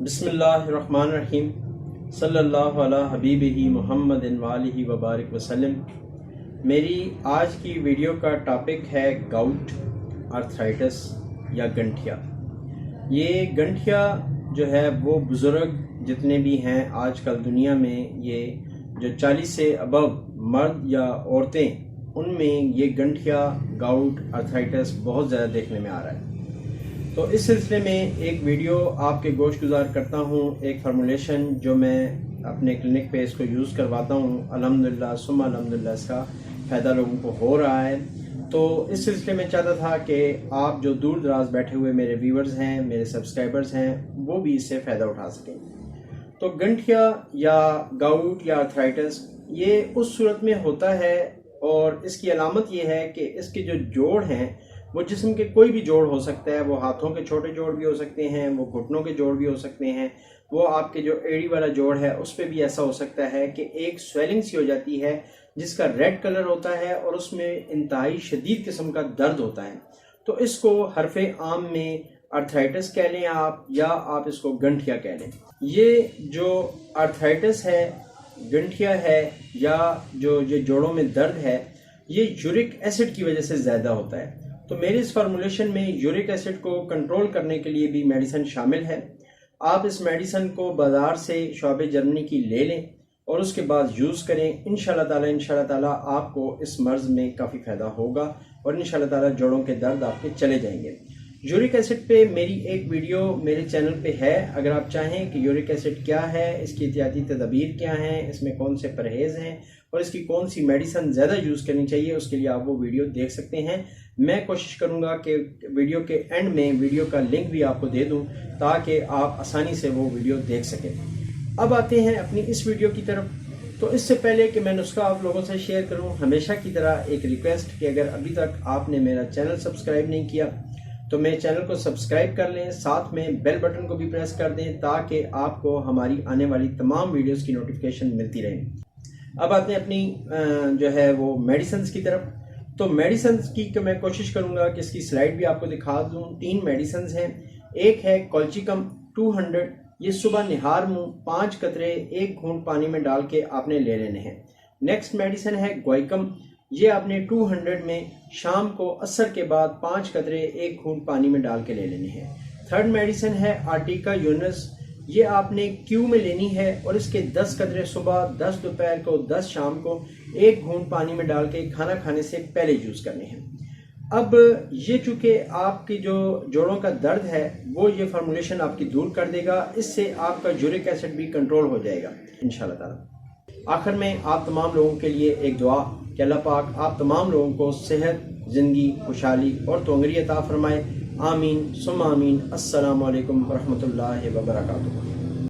بسم اللہ الرحمن الرحیم صلی اللہ علی حبیبہ محمد وآلہ وبارک وسلم۔ میری آج کی ویڈیو کا ٹاپک ہے گاؤٹ، آرتھرائٹس یا گنٹھیا۔ یہ گنٹھیا جو ہے وہ بزرگ جتنے بھی ہیں آج کل دنیا میں، یہ جو 40 سے ابو مرد یا عورتیں، ان میں یہ گنٹھیا، گاؤٹ، آرتھرائٹس بہت زیادہ دیکھنے میں آ رہا ہے۔ تو اس سلسلے میں ایک ویڈیو آپ کے گوش گزار کرتا ہوں، ایک فارمولیشن جو میں اپنے کلینک پہ اس کو یوز کرواتا ہوں، الحمدللہ ثم الحمدللہ اس کا فائدہ لوگوں کو ہو رہا ہے۔ تو اس سلسلے میں چاہتا تھا کہ آپ جو دور دراز بیٹھے ہوئے میرے ویورز ہیں، میرے سبسکرائبرز ہیں، وہ بھی اس سے فائدہ اٹھا سکیں۔ تو گنٹھیا یا گاؤٹ یا آرتھرائٹس یہ اس صورت میں ہوتا ہے، اور اس کی علامت یہ ہے کہ اس کے جو جوڑ ہیں وہ جسم کے کوئی بھی جوڑ ہو سکتا ہے، وہ ہاتھوں کے چھوٹے جوڑ بھی ہو سکتے ہیں، وہ گھٹنوں کے جوڑ بھی ہو سکتے ہیں، وہ آپ کے جو ایڑی والا جوڑ ہے اس پہ بھی ایسا ہو سکتا ہے کہ ایک سویلنگ سی ہو جاتی ہے جس کا ریڈ کلر ہوتا ہے اور اس میں انتہائی شدید قسم کا درد ہوتا ہے۔ تو اس کو حرف عام میں آرتھرائٹس کہہ لیں آپ، یا آپ اس کو گنٹھیا کہہ لیں۔ یہ جو آرتھرائٹس ہے، گنٹھیا ہے، یا جو یہ جوڑوں میں درد ہے، یہ یورک ایسڈ کی وجہ سے زیادہ ہوتا ہے۔ تو میری اس فارمولیشن میں یورک ایسڈ کو کنٹرول کرنے کے لیے بھی میڈیسن شامل ہے۔ آپ اس میڈیسن کو بازار سے شعبہ جرمنی کی لے لیں اور اس کے بعد یوز کریں۔ انشاءاللہ تعالی آپ کو اس مرض میں کافی فائدہ ہوگا، اور انشاءاللہ تعالی جوڑوں کے درد آپ کے چلے جائیں گے۔ یورک ایسڈ پہ میری ایک ویڈیو میرے چینل پہ ہے، اگر آپ چاہیں کہ یورک ایسڈ کیا ہے، اس کی احتیاطی تدابیر کیا ہیں، اس میں کون سے پرہیز ہیں، اور اس کی کون سی میڈیسن زیادہ یوز کرنی چاہیے، اس کے لیے آپ وہ ویڈیو دیکھ سکتے ہیں۔ میں کوشش کروں گا کہ ویڈیو کے اینڈ میں ویڈیو کا لنک بھی آپ کو دے دوں تاکہ آپ آسانی سے وہ ویڈیو دیکھ سکیں۔ اب آتے ہیں اپنی اس ویڈیو کی طرف۔ تو اس سے پہلے کہ میں نسخہ آپ لوگوں سے شیئر کروں، ہمیشہ کی طرح ایک ریکویسٹ کہ اگر ابھی تک آپ نے میرا چینل سبسکرائب نہیں کیا تو میرے چینل کو سبسکرائب کر لیں، ساتھ میں بیل بٹن کو بھی پریس کر دیں تاکہ آپ کو ہماری آنے والی تمام ویڈیوز کی نوٹیفیکیشن ملتی رہے۔ اب آتے ہیں اپنی جو ہے وہ میڈیسنز کی طرف۔ تو میڈیسنز کی کہ میں کوشش کروں گا کہ اس کی سلائیڈ بھی آپ کو دکھا دوں۔ 3 میڈیسنز ہیں۔ ایک ہے کولچیکم 200، یہ صبح نہار منہ 5 قطرے 1 گھونٹ پانی میں ڈال کے آپ نے لے لینے ہیں۔ نیکسٹ میڈیسن ہے گوائکم، یہ آپ نے 200 میں شام کو عصر کے بعد 5 قطرے 1 گھونٹ پانی میں ڈال کے لے لینے ہیں۔ تھرڈ میڈیسن ہے آرٹیکا یونس، یہ آپ نے کیو میں لینی ہے، اور اس کے 10 قطرے صبح، 10 دوپہر کو، 10 شام کو 1 گھونٹ پانی میں ڈال کے کھانا کھانے سے پہلے یوز کرنے ہیں۔ اب یہ چونکہ آپ کی جو جوڑوں کا درد ہے وہ یہ فارمولیشن آپ کی دور کر دے گا، اس سے آپ کا یورک ایسڈ بھی کنٹرول ہو جائے گا انشاءاللہ تعالی۔ آخر میں آپ تمام لوگوں کے لیے ایک دعا کہ اللہ پاک آپ تمام لوگوں کو صحت، زندگی، خوشحالی اور توانگری عطا فرمائے۔ آمین ثم آمین۔ السلام علیکم ورحمۃ اللہ وبرکاتہ۔